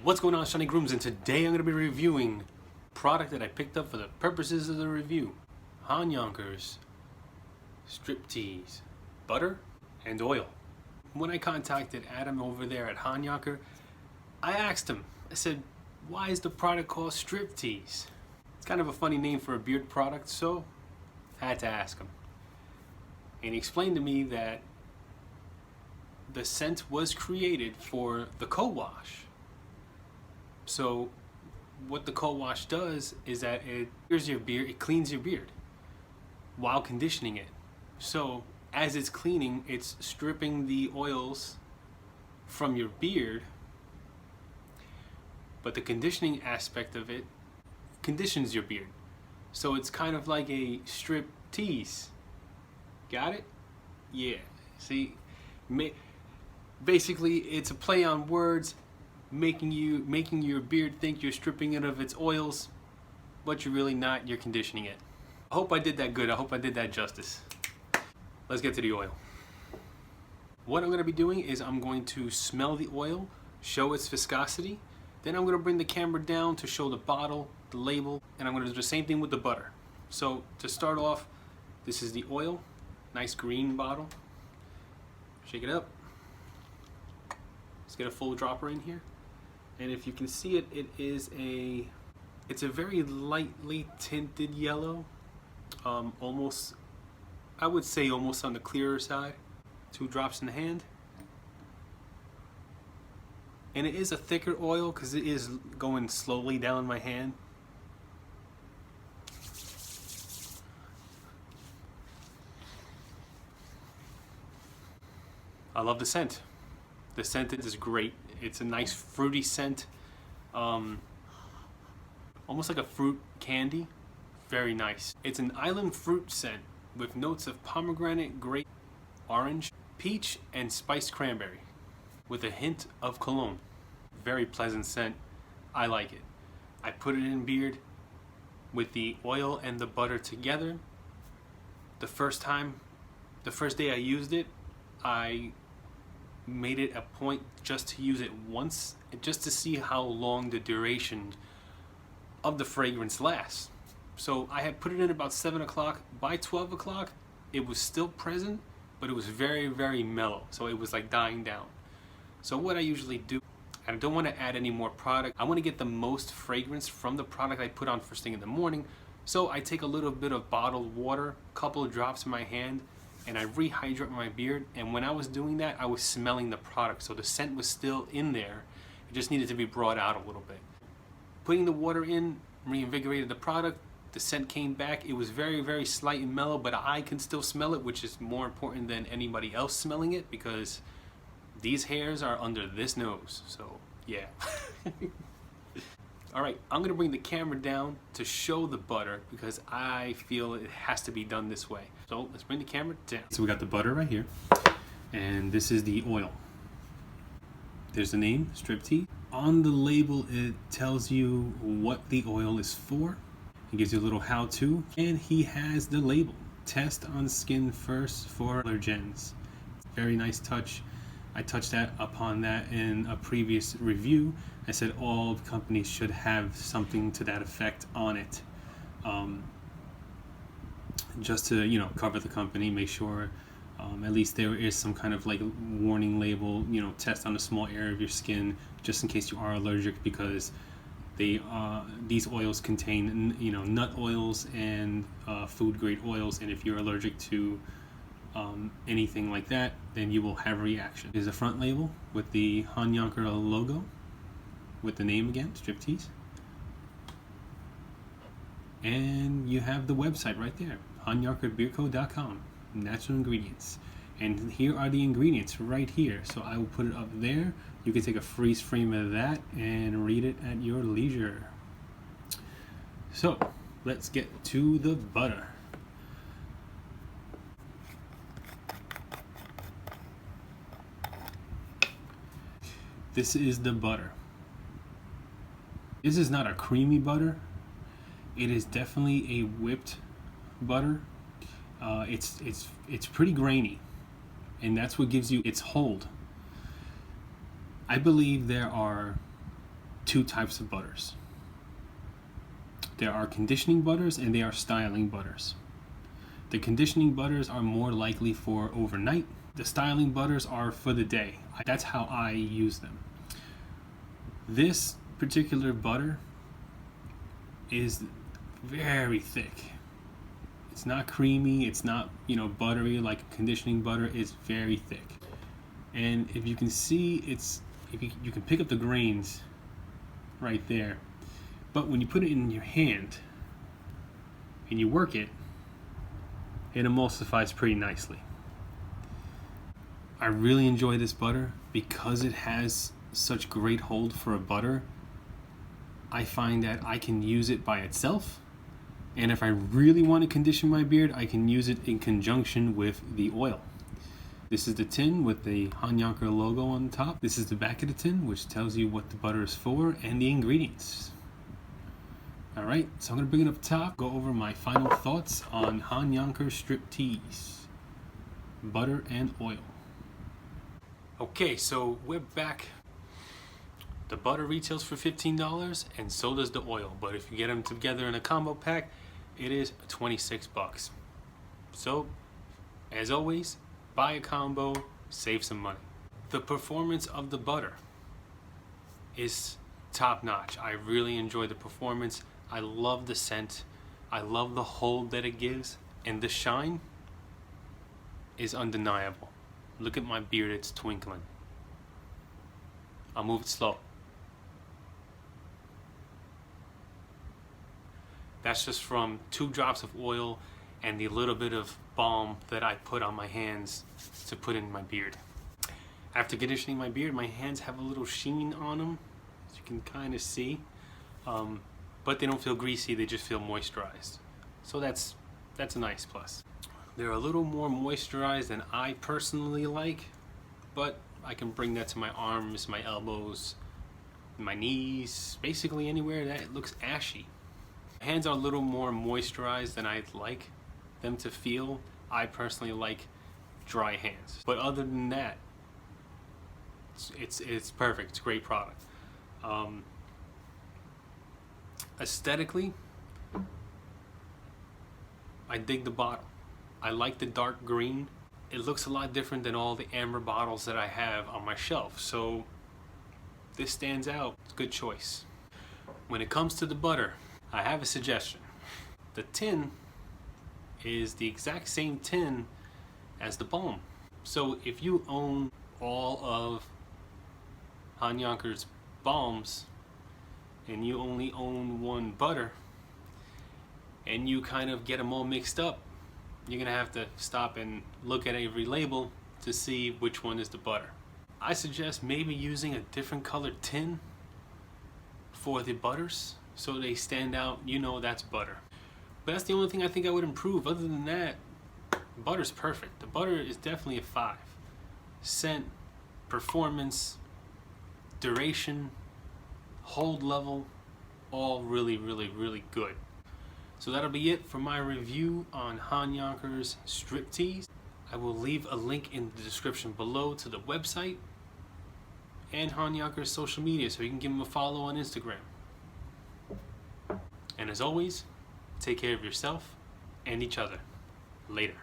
What's going on, Jonnie Grooms, and today I'm going to be reviewing a product that I picked up for the purposes of the review. Honyocker's Striptease butter and oil. When I contacted Adam over there at Honyocker, I asked him, I said, why is the product called Striptease? It's kind of a funny name for a beard product, so I had to ask him. And he explained to me that the scent was created for the co-wash. So what the co-wash does is that it clears your beard, it cleans your beard while conditioning it. So as it's cleaning, it's stripping the oils from your beard, but the conditioning aspect of it conditions your beard. So it's kind of like a strip tease. Got it? Yeah. See, basically it's a play on words, making your beard think you're stripping it of its oils, but you're really not. You're conditioning it. I hope I did that good. I hope I did that justice. Let's get to the oil. What I'm going to be doing is I'm going to smell the oil, show its viscosity, then I'm going to bring the camera down to show the bottle, the label, and I'm going to do the same thing with the butter. So to start off, this is the oil, nice green bottle. Shake it up. Let's get a full dropper in here. And if you can see it, it's a very lightly tinted yellow, almost, I would say almost on the clearer side. 2 drops in the hand. And it is a thicker oil because it is going slowly down my hand. I love the scent. The scent is great. It's a nice fruity scent, almost like a fruit candy. Very nice. It's an island fruit scent with notes of pomegranate, grape, orange, peach, and spiced cranberry, with a hint of cologne. Very pleasant scent. I like it. I put it in beard with the oil and the butter together. The first day I used it, I made it a point just to use it once, just to see how long the duration of the fragrance lasts. So I had put it in about 7 o'clock. By 12 o'clock, it was still present, but it was very, very mellow. So it was like dying down. So what I usually do, I don't want to add any more product. I want to get the most fragrance from the product I put on first thing in the morning. So I take a little bit of bottled water, a couple of drops in my hand, and I rehydrate my beard. And when I was doing that, I was smelling the product. So the scent was still in there. It just needed to be brought out a little bit. Putting the water in reinvigorated the product. The scent came back. It was very, very slight and mellow, but I can still smell it, which is more important than anybody else smelling it because these hairs are under this nose. So yeah. All right, I'm gonna bring the camera down to show the butter because I feel it has to be done this way. So let's bring the camera down. So we got the butter right here, and this is the oil. There's the name, Striptease. On the label, it tells you what the oil is for. It gives you a little how-to, and he has the label. Test on skin first for allergens. Very nice touch. I touched upon that in a previous review. I said all companies should have something to that effect on it, just to cover the company, make sure at least there is some kind of like warning label, test on a small area of your skin just in case you are allergic, because these oils contain nut oils and food grade oils, and if you're allergic to anything like that, then you will have a reaction. There's a front label with the Honyocker logo with the name again, Striptease. And you have the website right there, HonyockerBeardCo.com, natural ingredients. And here are the ingredients right here. So I will put it up there. You can take a freeze frame of that and read it at your leisure. So let's get to the butter. This is the butter. This is not a creamy butter. It is definitely a whipped butter. It's pretty grainy, and that's what gives you its hold. I believe there are two types of butters. There are conditioning butters and there are styling butters. The conditioning butters are more likely for overnight. The styling butters are for the day. That's how I use them. This particular butter is very thick. It's not creamy, it's not, buttery like a conditioning butter. It's very thick. And if you can see, you can pick up the grains right there. But when you put it in your hand and you work it, it emulsifies pretty nicely. I really enjoy this butter because it has such great hold for a butter. I find that I can use it by itself, and if I really want to condition my beard, I can use it in conjunction with the oil. This is the tin with the Honyocker logo on the top. This is the back of the tin, which tells you what the butter is for and the ingredients. Alright, so I'm going to bring it up top, go over my final thoughts on Honyocker Striptease butter and oil. Okay, so we're back. The butter retails for $15 and so does the oil, but if you get them together in a combo pack, it is $26. So, as always, buy a combo, save some money. The performance of the butter is top notch. I really enjoy the performance. I love the scent. I love the hold that it gives, and the shine is undeniable. Look at my beard, it's twinkling. I'll move it slow. That's just from 2 drops of oil and the little bit of balm that I put on my hands to put in my beard. After conditioning my beard, my hands have a little sheen on them, as you can kind of see. But they don't feel greasy, they just feel moisturized. So that's a nice plus. They're a little more moisturized than I personally like, but I can bring that to my arms, my elbows, my knees, basically anywhere that it looks ashy. Hands are a little more moisturized than I'd like them to feel. I personally like dry hands. But other than that, it's perfect. It's a great product. Aesthetically, I dig the bottle. I like the dark green. It looks a lot different than all the amber bottles that I have on my shelf. So this stands out. It's a good choice. When it comes to the butter, I have a suggestion. The tin is the exact same tin as the balm. So if you own all of Honyocker's balms and you only own one butter and you kind of get them all mixed up, you're gonna have to stop and look at every label to see which one is the butter. I suggest maybe using a different colored tin for the butters so they stand out, that's butter. But that's the only thing I think I would improve. Other than that, butter's perfect. The butter is definitely a 5. Scent, performance, duration, hold level, all really, really, really good. So that'll be it for my review on Honyocker's Striptease. I will leave a link in the description below to the website and Honyocker's social media so you can give them a follow on Instagram. And as always, take care of yourself and each other. Later.